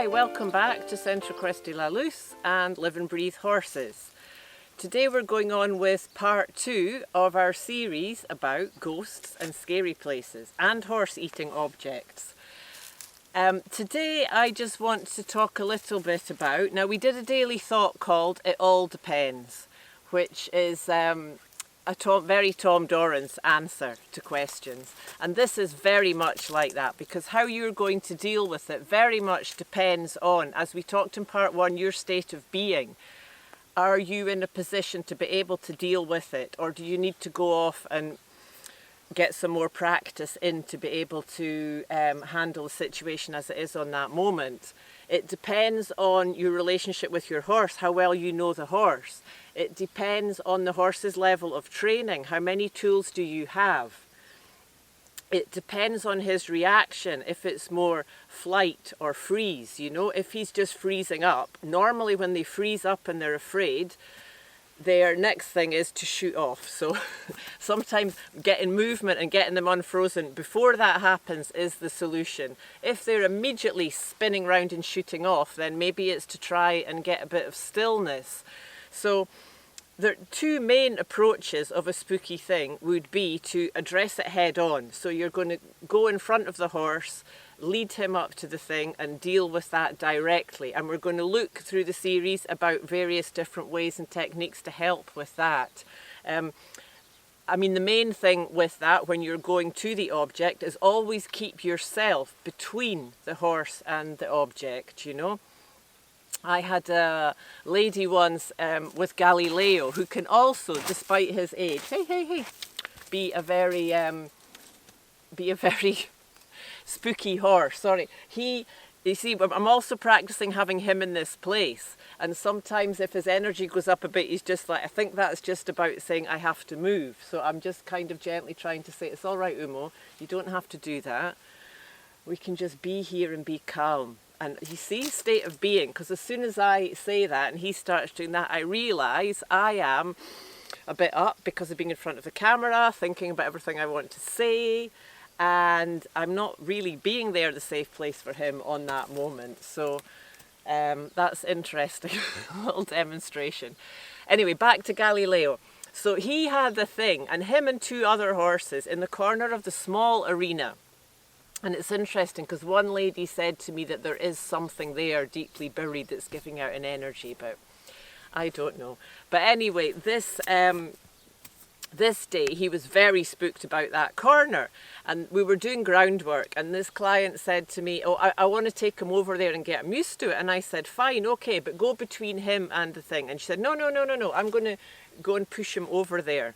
Hi, welcome back to Centre Christie La Luce and Live and Breathe Horses. Today we're going on with part 2 of our series about ghosts and scary places and horse-eating objects. Today I just want to talk a little bit about, now we did a daily thought called It All Depends, which is very Tom Doran's answer to questions. And this is very much like that, because how you're going to deal with it very much depends on, as we talked in part 1, your state of being. Are you in a position to be able to deal with it, or do you need to go off and get some more practice in to be able to handle the situation as it is on that moment? It depends on your relationship with your horse, how well you know the horse. It depends on the horse's level of training. How many tools do you have? It depends on his reaction, if it's more flight or freeze. You know, if he's just freezing up, normally when they freeze up and they're afraid, their next thing is to shoot off. So sometimes getting movement and getting them unfrozen before that happens is the solution. If they're immediately spinning round and shooting off, then maybe it's to try and get a bit of stillness. So the two main approaches of a spooky thing would be to address it head on. So you're going to go in front of the horse, lead him up to the thing and deal with that directly. And we're going to look through the series about various different ways and techniques to help with that. I mean, the main thing with that when you're going to the object is always keep yourself between the horse and the object, you know. I had a lady once with Galileo who can also, despite his age, be a very spooky horse. Sorry, you see, I'm also practicing having him in this place, and sometimes if his energy goes up a bit, he's just like, I think that's just about saying I have to move. So I'm just kind of gently trying to say, it's all right, Umo, you don't have to do that. We can just be here and be calm. And you see, state of being, because as soon as I say that and he starts doing that, I realise I am a bit up because of being in front of the camera, thinking about everything I want to say, and I'm not really being there, the safe place for him on that moment. So that's interesting, a little demonstration. Anyway, back to Galileo. So he had the thing, and him and two other horses in the corner of the small arena. And it's interesting because one lady said to me that there is something there deeply buried that's giving out an energy, but I don't know. But anyway, this day he was very spooked about that corner, and we were doing groundwork, and this client said to me, oh, I want to take him over there and get him used to it. And I said, fine, okay, but go between him and the thing. And she said, no, I'm going to go and push him over there.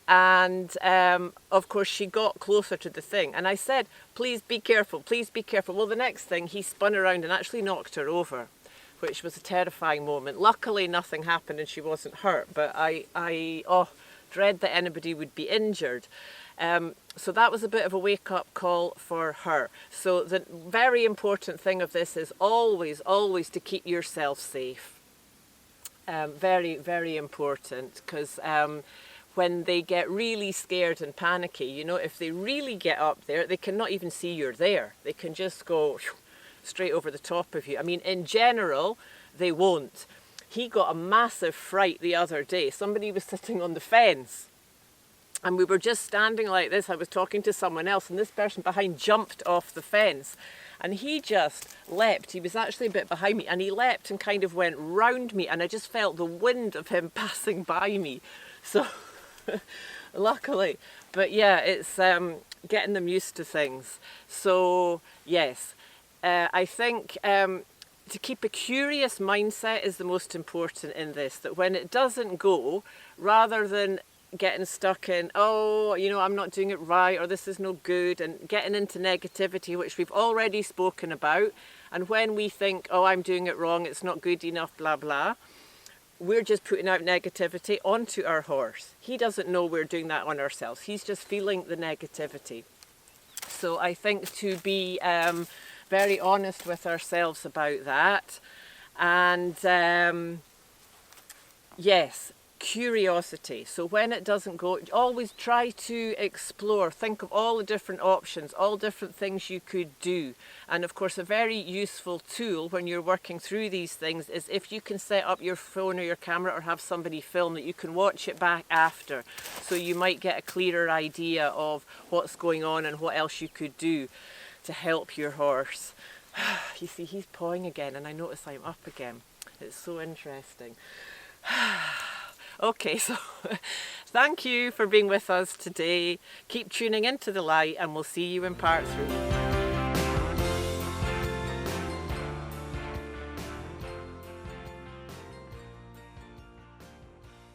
And of course she got closer to the thing, and I said, please be careful, please be careful. Well, the next thing, he spun around and actually knocked her over, which was a terrifying moment. Luckily nothing happened and she wasn't hurt, but I dread that anybody would be injured. So that was a bit of a wake-up call for her. So the very important thing of this is always to keep yourself safe. Very, very important, because when they get really scared and panicky, you know, if they really get up there, they cannot even see you're there. They can just go straight over the top of you. I mean, in general, they won't. He got a massive fright the other day. Somebody was sitting on the fence, and we were just standing like this. I was talking to someone else, and this person behind jumped off the fence. And he just leapt. He was actually a bit behind me, and he leapt and kind of went round me, and I just felt the wind of him passing by me. So luckily, but yeah, it's getting them used to things. So yes, I think to keep a curious mindset is the most important in this, that when it doesn't go, rather than getting stuck in, oh, you know, I'm not doing it right, or this is no good, and getting into negativity, which we've already spoken about. And when we think, oh, I'm doing it wrong, it's not good enough, blah, blah, we're just putting out negativity onto our horse. He doesn't know we're doing that on ourselves. He's just feeling the negativity. So I think to be very honest with ourselves about that. And yes, curiosity. So when it doesn't go, always try to explore, think of all the different options, all different things you could do. And of course, a very useful tool when you're working through these things is if you can set up your phone or your camera or have somebody film that you can watch it back after. So you might get a clearer idea of what's going on and what else you could do to help your horse. You see, he's pawing again, and I notice I'm up again. It's so interesting. Okay, so thank you for being with us today. Keep tuning into the light, and we'll see you in part 3.